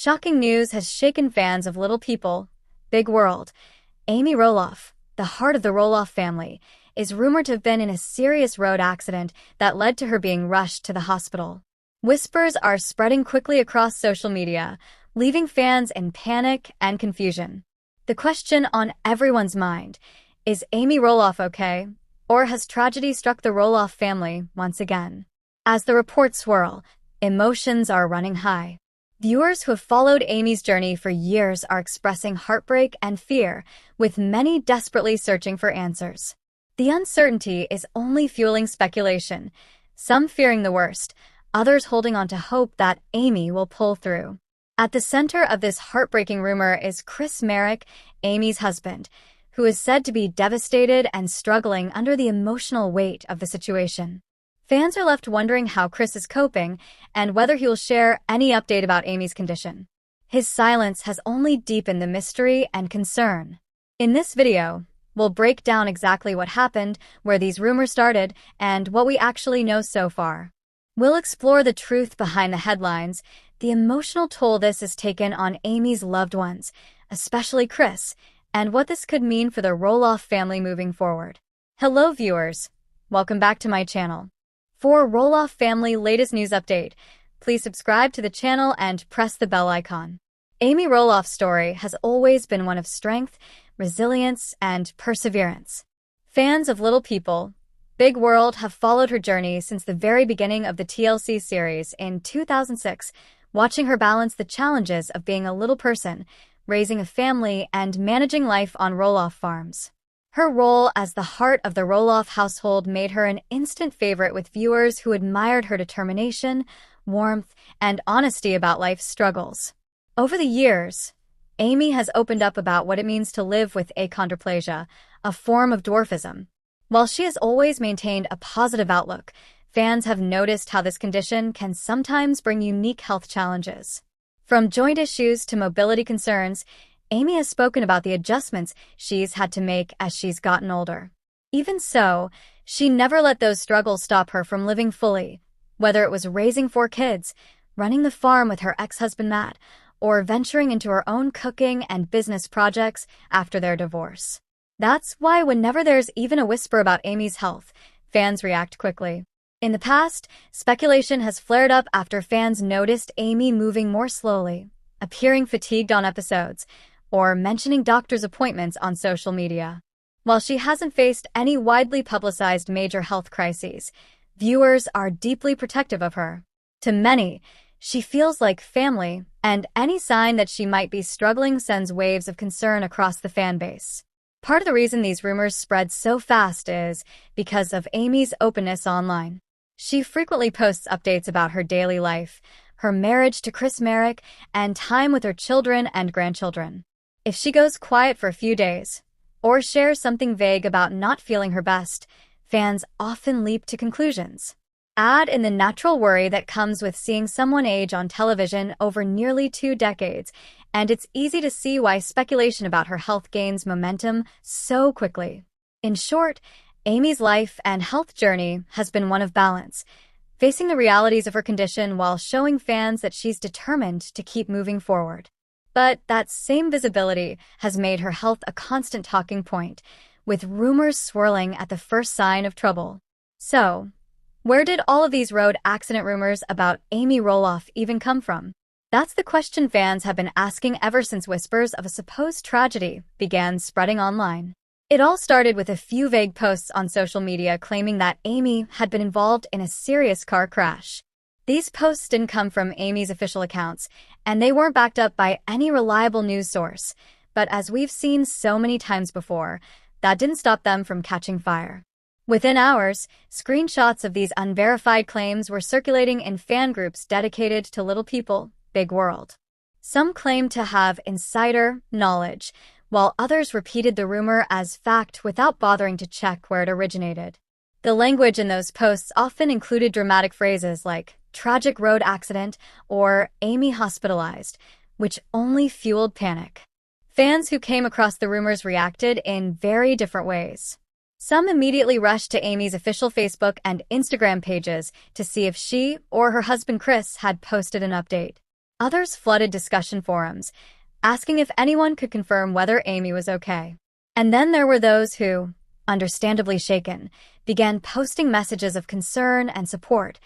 Shocking news has shaken fans of Little People, Big World. Amy Roloff, the heart of the Roloff family, is rumored to have been in a serious road accident that led to her being rushed to the hospital. Whispers are spreading quickly across social media, leaving fans in panic and confusion. The question on everyone's mind is Amy Roloff okay, or has tragedy struck the Roloff family once again? As the reports swirl, emotions are running high. Viewers who have followed Amy's journey for years are expressing heartbreak and fear, with many desperately searching for answers. The uncertainty is only fueling speculation, some fearing the worst, others holding on to hope that Amy will pull through. At the center of this heartbreaking rumor is Marek, Amy's husband, who is said to be devastated and struggling under the emotional weight of the situation. Fans are left wondering how Chris is coping and whether he will share any update about Amy's condition. His silence has only deepened the mystery and concern. In this video, we'll break down exactly what happened, where these rumors started, and what we actually know so far. We'll explore the truth behind the headlines, the emotional toll this has taken on Amy's loved ones, especially Chris, and what this could mean for the Roloff family moving forward. Hello viewers, welcome back to my channel. For Roloff family latest news update, please subscribe to the channel and press the bell icon. Amy Roloff's story has always been one of strength, resilience, and perseverance. Fans of Little People, Big World have followed her journey since the very beginning of the TLC series in 2006, watching her balance the challenges of being a little person, raising a family, and managing life on Roloff farms. Her role as the heart of the Roloff household made her an instant favorite with viewers who admired her determination, warmth, and honesty about life's struggles. Over the years, Amy has opened up about what it means to live with achondroplasia, a form of dwarfism. While she has always maintained a positive outlook, fans have noticed how this condition can sometimes bring unique health challenges. From joint issues to mobility concerns, Amy has spoken about the adjustments she's had to make as she's gotten older. Even so, she never let those struggles stop her from living fully, whether it was raising 4 kids, running the farm with her ex-husband Matt, or venturing into her own cooking and business projects after their divorce. That's why whenever there's even a whisper about Amy's health, fans react quickly. In the past, speculation has flared up after fans noticed Amy moving more slowly, appearing fatigued on episodes, or mentioning doctor's appointments on social media. While she hasn't faced any widely publicized major health crises, viewers are deeply protective of her. To many, she feels like family, and any sign that she might be struggling sends waves of concern across the fan base. Part of the reason these rumors spread so fast is because of Amy's openness online. She frequently posts updates about her daily life, her marriage to Marek, and time with her children and grandchildren. If she goes quiet for a few days, or shares something vague about not feeling her best, fans often leap to conclusions. Add in the natural worry that comes with seeing someone age on television over nearly 2 decades, and it's easy to see why speculation about her health gains momentum so quickly. In short, Amy's life and health journey has been one of balance, facing the realities of her condition while showing fans that she's determined to keep moving forward. But that same visibility has made her health a constant talking point, with rumors swirling at the first sign of trouble. So, where did all of these road accident rumors about Amy Roloff even come from? That's the question fans have been asking ever since whispers of a supposed tragedy began spreading online. It all started with a few vague posts on social media claiming that Amy had been involved in a serious car crash. These posts didn't come from Amy's official accounts, and they weren't backed up by any reliable news source. But as we've seen so many times before, that didn't stop them from catching fire. Within hours, screenshots of these unverified claims were circulating in fan groups dedicated to Little People, Big World. Some claimed to have insider knowledge, while others repeated the rumor as fact without bothering to check where it originated. The language in those posts often included dramatic phrases like tragic road accident or Amy hospitalized, which only fueled panic. Fans who came across the rumors reacted in very different ways. Some immediately rushed to Amy's official Facebook and Instagram pages to see if she or her husband Chris had posted an update. Others flooded discussion forums, asking if anyone could confirm whether Amy was okay. And then there were those who, understandably shaken, began posting messages of concern and support,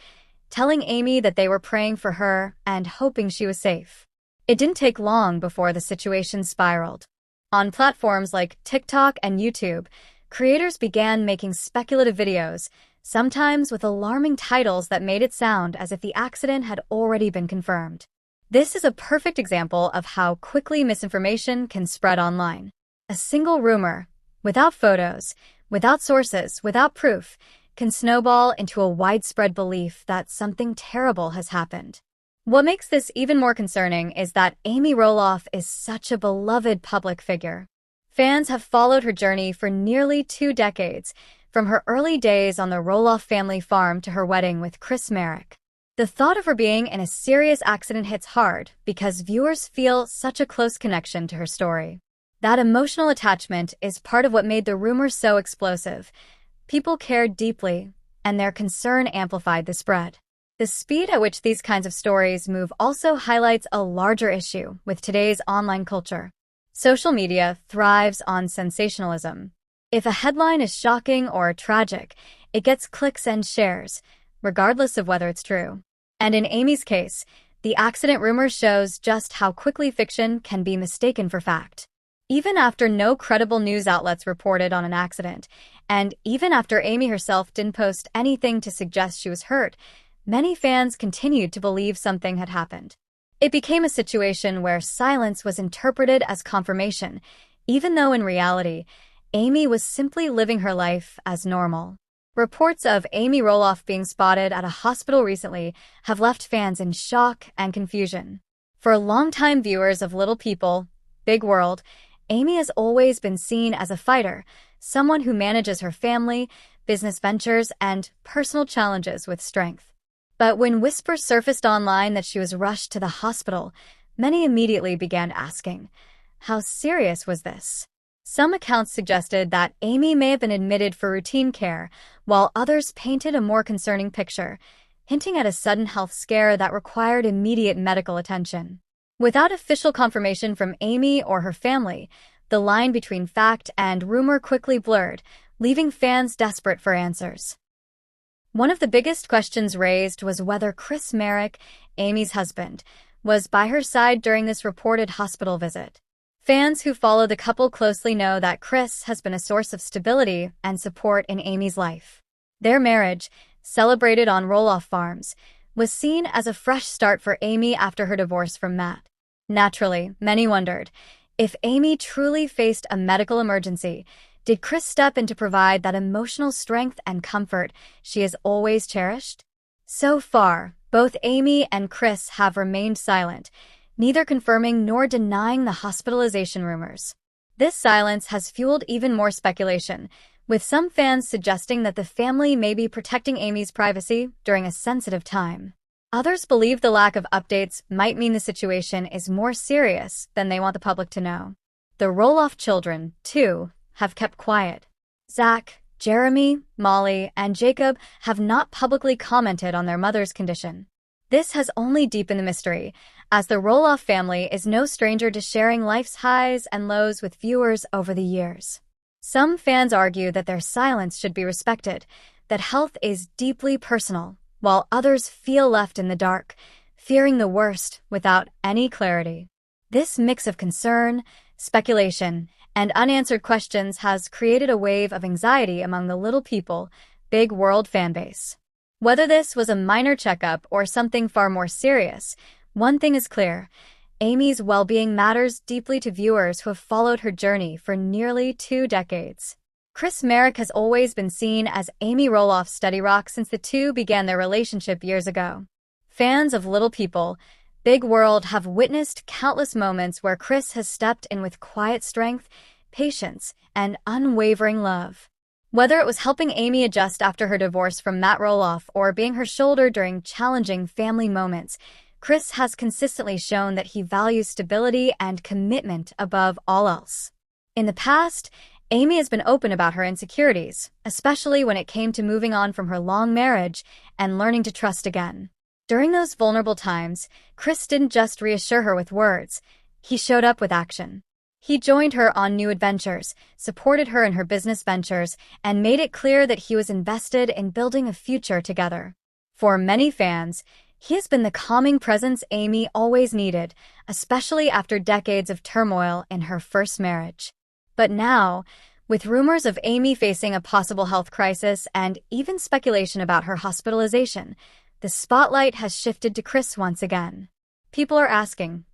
telling Amy that they were praying for her and hoping she was safe. It didn't take long before the situation spiraled. On platforms like TikTok and YouTube, creators began making speculative videos, sometimes with alarming titles that made it sound as if the accident had already been confirmed. This is a perfect example of how quickly misinformation can spread online. A single rumor, without photos, without sources, without proof, can snowball into a widespread belief that something terrible has happened. What makes this even more concerning is that Amy Roloff is such a beloved public figure. Fans have followed her journey for nearly 2 decades, from her early days on the Roloff family farm to her wedding with Marek. The thought of her being in a serious accident hits hard because viewers feel such a close connection to her story. That emotional attachment is part of what made the rumors so explosive. People cared deeply, and their concern amplified the spread. The speed at which these kinds of stories move also highlights a larger issue with today's online culture. Social media thrives on sensationalism. If a headline is shocking or tragic, it gets clicks and shares, regardless of whether it's true. And in Amy's case, the accident rumor shows just how quickly fiction can be mistaken for fact. Even after no credible news outlets reported on an accident, and even after Amy herself didn't post anything to suggest she was hurt, many fans continued to believe something had happened. It became a situation where silence was interpreted as confirmation, even though in reality, Amy was simply living her life as normal. Reports of Amy Roloff being spotted at a hospital recently have left fans in shock and confusion. For longtime viewers of Little People, Big World, Amy has always been seen as a fighter, someone who manages her family, business ventures, and personal challenges with strength. But when whispers surfaced online that she was rushed to the hospital, many immediately began asking, how serious was this? Some accounts suggested that Amy may have been admitted for routine care, while others painted a more concerning picture, hinting at a sudden health scare that required immediate medical attention. Without official confirmation from Amy or her family, the line between fact and rumor quickly blurred, leaving fans desperate for answers. One of the biggest questions raised was whether Marek, Amy's husband, was by her side during this reported hospital visit. Fans who follow the couple closely know that Chris has been a source of stability and support in Amy's life. Their marriage, celebrated on Roloff farms, was seen as a fresh start for Amy after her divorce from Matt. Naturally, many wondered, if Amy truly faced a medical emergency, did Chris step in to provide that emotional strength and comfort she has always cherished? So far, both Amy and Chris have remained silent, neither confirming nor denying the hospitalization rumors. This silence has fueled even more speculation, with some fans suggesting that the family may be protecting Amy's privacy during a sensitive time. Others believe the lack of updates might mean the situation is more serious than they want the public to know. The Roloff children, too, have kept quiet. Zach, Jeremy, Molly, and Jacob have not publicly commented on their mother's condition. This has only deepened the mystery, as the Roloff family is no stranger to sharing life's highs and lows with viewers over the years. Some fans argue that their silence should be respected, that health is deeply personal, while others feel left in the dark, fearing the worst without any clarity. This mix of concern, speculation, and unanswered questions has created a wave of anxiety among the Little People, Big World fanbase. Whether this was a minor checkup or something far more serious, one thing is clear: Amy's well-being matters deeply to viewers who have followed her journey for nearly 2 decades. Marek has always been seen as Amy Roloff's steady rock since the two began their relationship years ago. Fans of Little People, Big World have witnessed countless moments where Chris has stepped in with quiet strength, patience, and unwavering love. Whether it was helping Amy adjust after her divorce from Matt Roloff or being her shoulder during challenging family moments, Chris has consistently shown that he values stability and commitment above all else. In the past, Amy has been open about her insecurities, especially when it came to moving on from her long marriage and learning to trust again. During those vulnerable times, Chris didn't just reassure her with words, he showed up with action. He joined her on new adventures, supported her in her business ventures, and made it clear that he was invested in building a future together. For many fans, he has been the calming presence Amy always needed, especially after decades of turmoil in her first marriage. But now, with rumors of Amy facing a possible health crisis and even speculation about her hospitalization, the spotlight has shifted to Chris once again. People are asking,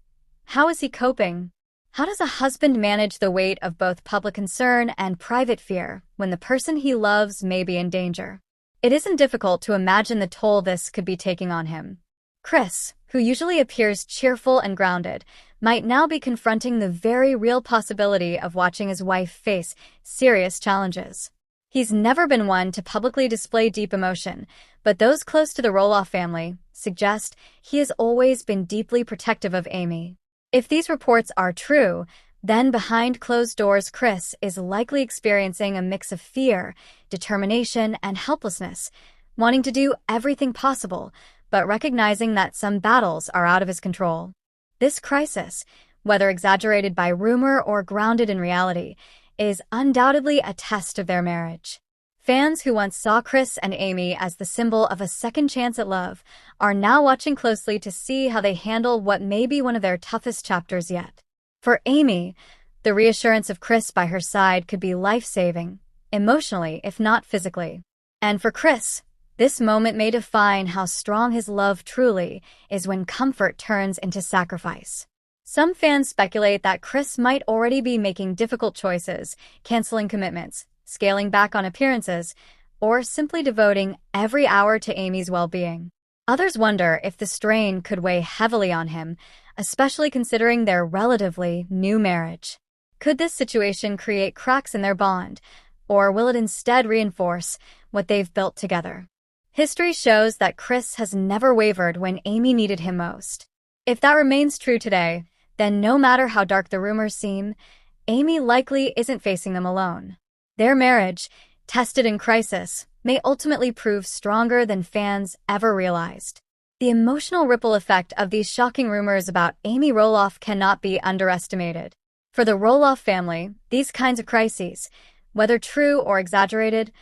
how is he coping? How does a husband manage the weight of both public concern and private fear when the person he loves may be in danger? It isn't difficult to imagine the toll this could be taking on him. Chris, who usually appears cheerful and grounded, might now be confronting the very real possibility of watching his wife face serious challenges. He's never been one to publicly display deep emotion, but those close to the Roloff family suggest he has always been deeply protective of Amy. If these reports are true, then behind closed doors, Chris is likely experiencing a mix of fear, determination, and helplessness, wanting to do everything possible, but recognizing that some battles are out of his control. This crisis, whether exaggerated by rumor or grounded in reality, is undoubtedly a test of their marriage. Fans who once saw Chris and Amy as the symbol of a second chance at love are now watching closely to see how they handle what may be one of their toughest chapters yet. For Amy, the reassurance of Chris by her side could be life-saving, emotionally if not physically. And for Chris, this moment may define how strong his love truly is when comfort turns into sacrifice. Some fans speculate that Chris might already be making difficult choices, canceling commitments, scaling back on appearances, or simply devoting every hour to Amy's well-being. Others wonder if the strain could weigh heavily on him, especially considering their relatively new marriage. Could this situation create cracks in their bond, or will it instead reinforce what they've built together? History shows that Chris has never wavered when Amy needed him most. If that remains true today, then no matter how dark the rumors seem, Amy likely isn't facing them alone. Their marriage, tested in crisis, may ultimately prove stronger than fans ever realized. The emotional ripple effect of these shocking rumors about Amy Roloff cannot be underestimated. For the Roloff family, these kinds of crises, whether true or exaggerated,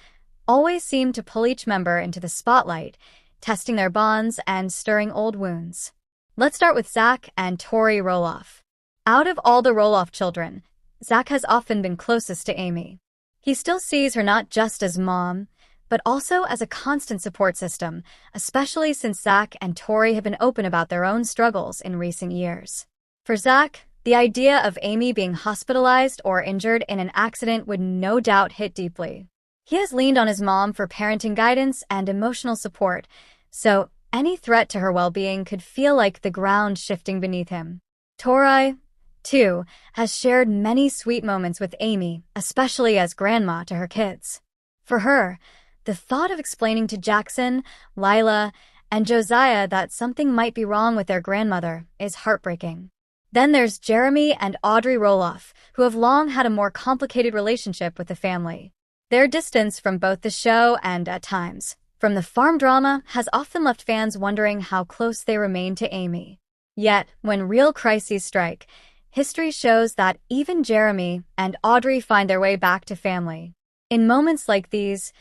always seem to pull each member into the spotlight, testing their bonds and stirring old wounds. Let's start with Zach and Tori Roloff. Out of all the Roloff children, Zach has often been closest to Amy. He still sees her not just as mom, but also as a constant support system, especially since Zach and Tori have been open about their own struggles in recent years. For Zach, the idea of Amy being hospitalized or injured in an accident would no doubt hit deeply. He has leaned on his mom for parenting guidance and emotional support, so any threat to her well-being could feel like the ground shifting beneath him. Tori, too, has shared many sweet moments with Amy, especially as grandma to her kids. For her, the thought of explaining to Jackson, Lila, and Josiah that something might be wrong with their grandmother is heartbreaking. Then there's Jeremy and Audrey Roloff, who have long had a more complicated relationship with the family. Their distance from both the show and, at times, from the farm drama has often left fans wondering how close they remain to Amy. Yet, when real crises strike, history shows that even Jeremy and Audrey find their way back to family. In moments like these,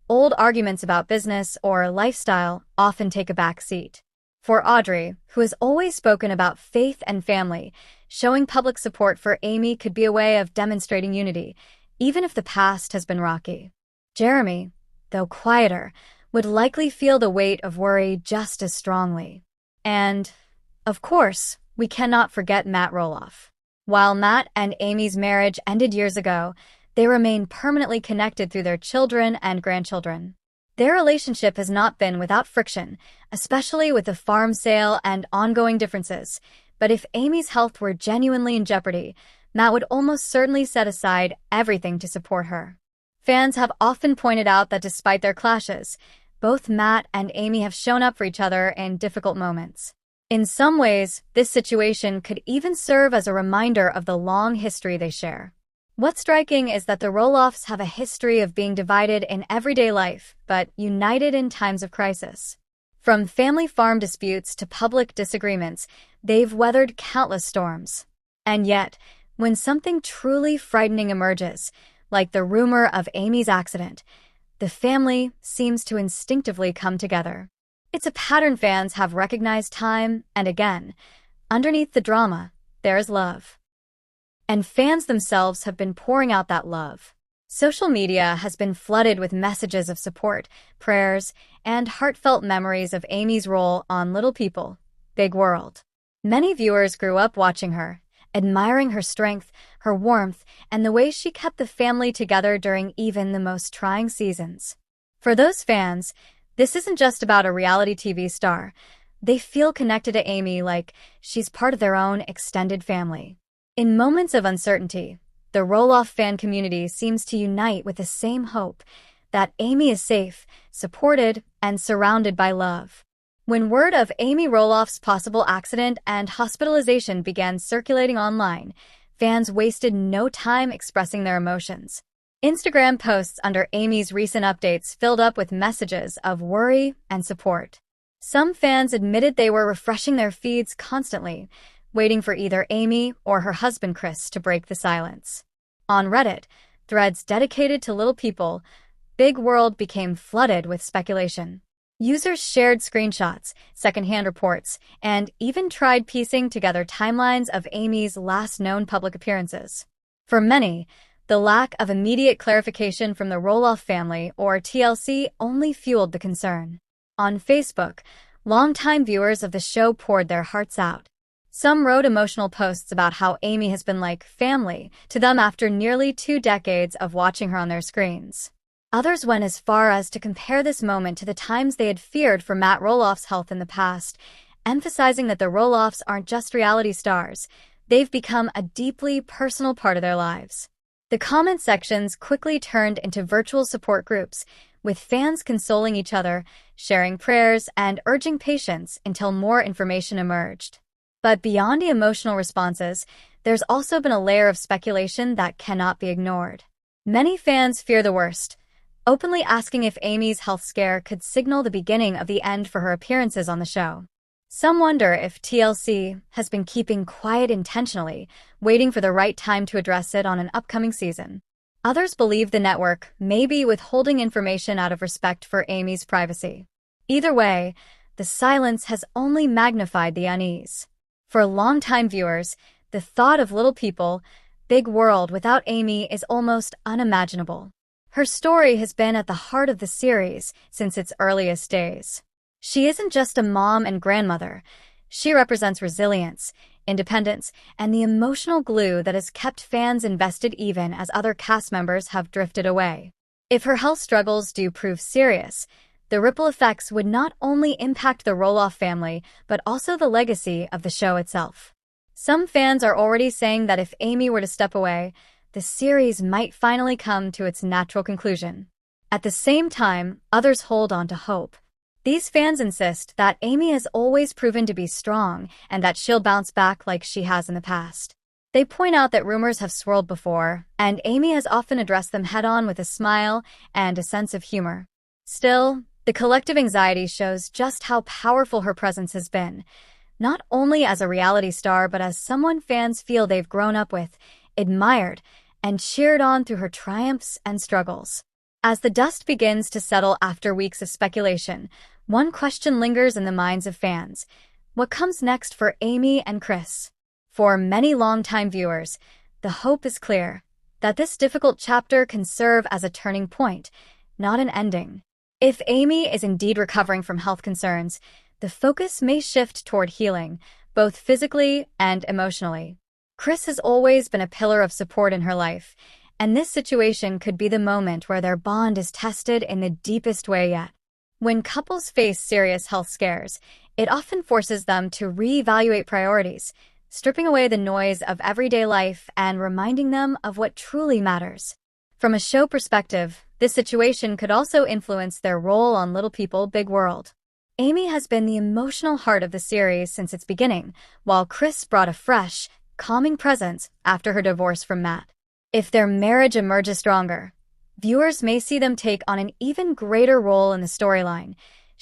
old arguments about business or lifestyle often take a back seat. For Audrey, who has always spoken about faith and family, showing public support for Amy could be a way of demonstrating unity, even if the past has been rocky. Jeremy, though quieter, would likely feel the weight of worry just as strongly. And, of course, we cannot forget Matt Roloff. While Matt and Amy's marriage ended years ago, they remain permanently connected through their children and grandchildren. Their relationship has not been without friction, especially with the farm sale and ongoing differences. But if Amy's health were genuinely in jeopardy, Matt would almost certainly set aside everything to support her. Fans have often pointed out that despite their clashes, both Matt and Amy have shown up for each other in difficult moments. In some ways, this situation could even serve as a reminder of the long history they share. What's striking is that the Roloffs have a history of being divided in everyday life, but united in times of crisis. From family farm disputes to public disagreements, they've weathered countless storms. And yet, when something truly frightening emerges, like the rumor of Amy's accident, the family seems to instinctively come together. It's a pattern fans have recognized time and again. Underneath the drama, there's love. And fans themselves have been pouring out that love. Social media has been flooded with messages of support, prayers, and heartfelt memories of Amy's role on Little People, Big World. Many viewers grew up watching her, admiring her strength, her warmth, and the way she kept the family together during even the most trying seasons. For those fans, this isn't just about a reality TV star. They feel connected to Amy like she's part of their own extended family. In moments of uncertainty, the Roloff fan community seems to unite with the same hope that Amy is safe, supported, and surrounded by love. When word of Amy Roloff's possible accident and hospitalization began circulating online, fans wasted no time expressing their emotions. Instagram posts under Amy's recent updates filled up with messages of worry and support. Some fans admitted they were refreshing their feeds constantly, waiting for either Amy or her husband Chris to break the silence. On Reddit, threads dedicated to Little People, Big World became flooded with speculation. Users shared screenshots, secondhand reports, and even tried piecing together timelines of Amy's last known public appearances. For many, the lack of immediate clarification from the Roloff family or TLC only fueled the concern. On Facebook, longtime viewers of the show poured their hearts out. Some wrote emotional posts about how Amy has been like family to them after nearly 2 decades of watching her on their screens. Others went as far as to compare this moment to the times they had feared for Matt Roloff's health in the past, emphasizing that the Roloffs aren't just reality stars, they've become a deeply personal part of their lives. The comment sections quickly turned into virtual support groups, with fans consoling each other, sharing prayers, and urging patience until more information emerged. But beyond the emotional responses, there's also been a layer of speculation that cannot be ignored. Many fans fear the worst, openly asking if Amy's health scare could signal the beginning of the end for her appearances on the show. Some wonder if TLC has been keeping quiet intentionally, waiting for the right time to address it on an upcoming season. Others believe the network may be withholding information out of respect for Amy's privacy. Either way, the silence has only magnified the unease. For longtime viewers, the thought of Little People, Big World without Amy is almost unimaginable. Her story has been at the heart of the series since its earliest days. She isn't just a mom and grandmother. She represents resilience, independence, and the emotional glue that has kept fans invested even as other cast members have drifted away. If her health struggles do prove serious, the ripple effects would not only impact the Roloff family, but also the legacy of the show itself. Some fans are already saying that if Amy were to step away, the series might finally come to its natural conclusion. At the same time, others hold on to hope. These fans insist that Amy has always proven to be strong and that she'll bounce back like she has in the past. They point out that rumors have swirled before, and Amy has often addressed them head-on with a smile and a sense of humor. Still, the collective anxiety shows just how powerful her presence has been, not only as a reality star but as someone fans feel they've grown up with, admired, and cheered on through her triumphs and struggles. As the dust begins to settle after weeks of speculation, one question lingers in the minds of fans. What comes next for Amy and Chris? For many longtime viewers, the hope is clear that this difficult chapter can serve as a turning point, not an ending. If Amy is indeed recovering from health concerns, the focus may shift toward healing, both physically and emotionally. Chris has always been a pillar of support in her life, and this situation could be the moment where their bond is tested in the deepest way yet. When couples face serious health scares, it often forces them to reevaluate priorities, stripping away the noise of everyday life and reminding them of what truly matters. From a show perspective, this situation could also influence their role on Little People, Big World. Amy has been the emotional heart of the series since its beginning, while Chris brought a fresh, calming presence after her divorce from Matt. If their marriage emerges stronger, viewers may see them take on an even greater role in the storyline,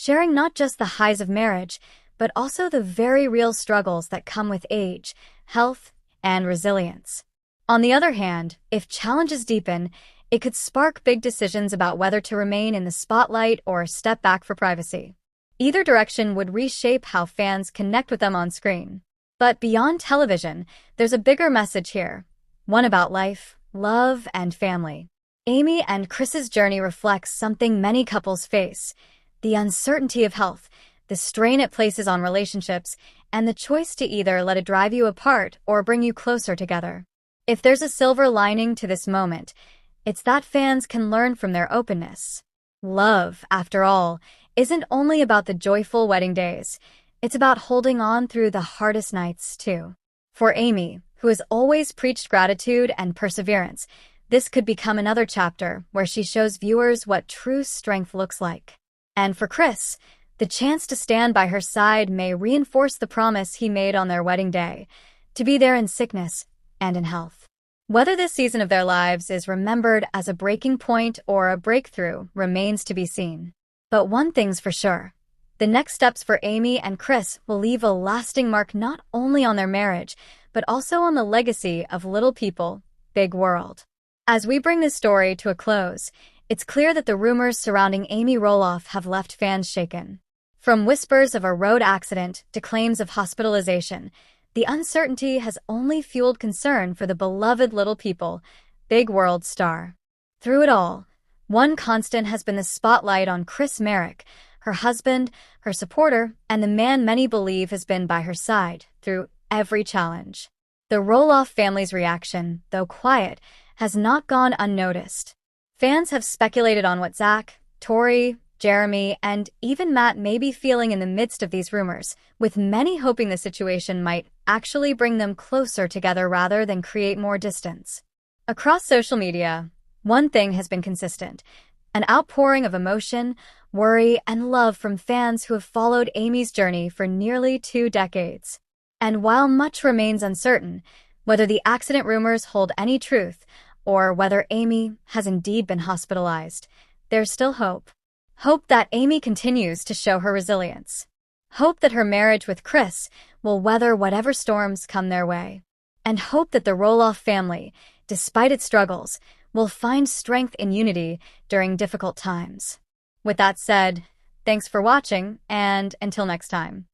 sharing not just the highs of marriage, but also the very real struggles that come with age, health, and resilience. On the other hand, if challenges deepen, it could spark big decisions about whether to remain in the spotlight or step back for privacy. Either direction would reshape how fans connect with them on screen. But beyond television, there's a bigger message here, one about life, love, and family. Amy and Chris's journey reflects something many couples face: the uncertainty of health, the strain it places on relationships, and the choice to either let it drive you apart or bring you closer together. If there's a silver lining to this moment, it's that fans can learn from their openness. Love, after all, isn't only about the joyful wedding days. It's about holding on through the hardest nights, too. For Amy, who has always preached gratitude and perseverance, this could become another chapter where she shows viewers what true strength looks like. And for Chris, the chance to stand by her side may reinforce the promise he made on their wedding day, to be there in sickness and in health. Whether this season of their lives is remembered as a breaking point or a breakthrough remains to be seen. But one thing's for sure: the next steps for Amy and Chris will leave a lasting mark not only on their marriage, but also on the legacy of Little People, Big World. As we bring this story to a close, it's clear that the rumors surrounding Amy Roloff have left fans shaken. From whispers of a road accident to claims of hospitalization, the uncertainty has only fueled concern for the beloved Little People, Big World star. Through it all, one constant has been the spotlight on Marek, her husband, her supporter, and the man many believe has been by her side through every challenge. The Roloff family's reaction, though quiet, has not gone unnoticed. Fans have speculated on what Zach, Tori, Jeremy, and even Matt may be feeling in the midst of these rumors, with many hoping the situation might actually bring them closer together rather than create more distance. Across social media, one thing has been consistent: an outpouring of emotion, worry, and love from fans who have followed Amy's journey for nearly 2 decades. And while much remains uncertain, whether the accident rumors hold any truth or whether Amy has indeed been hospitalized, there's still hope. Hope that Amy continues to show her resilience. Hope that her marriage with Chris will weather whatever storms come their way. And hope that the Roloff family, despite its struggles, will find strength in unity during difficult times. With that said, thanks for watching, and until next time.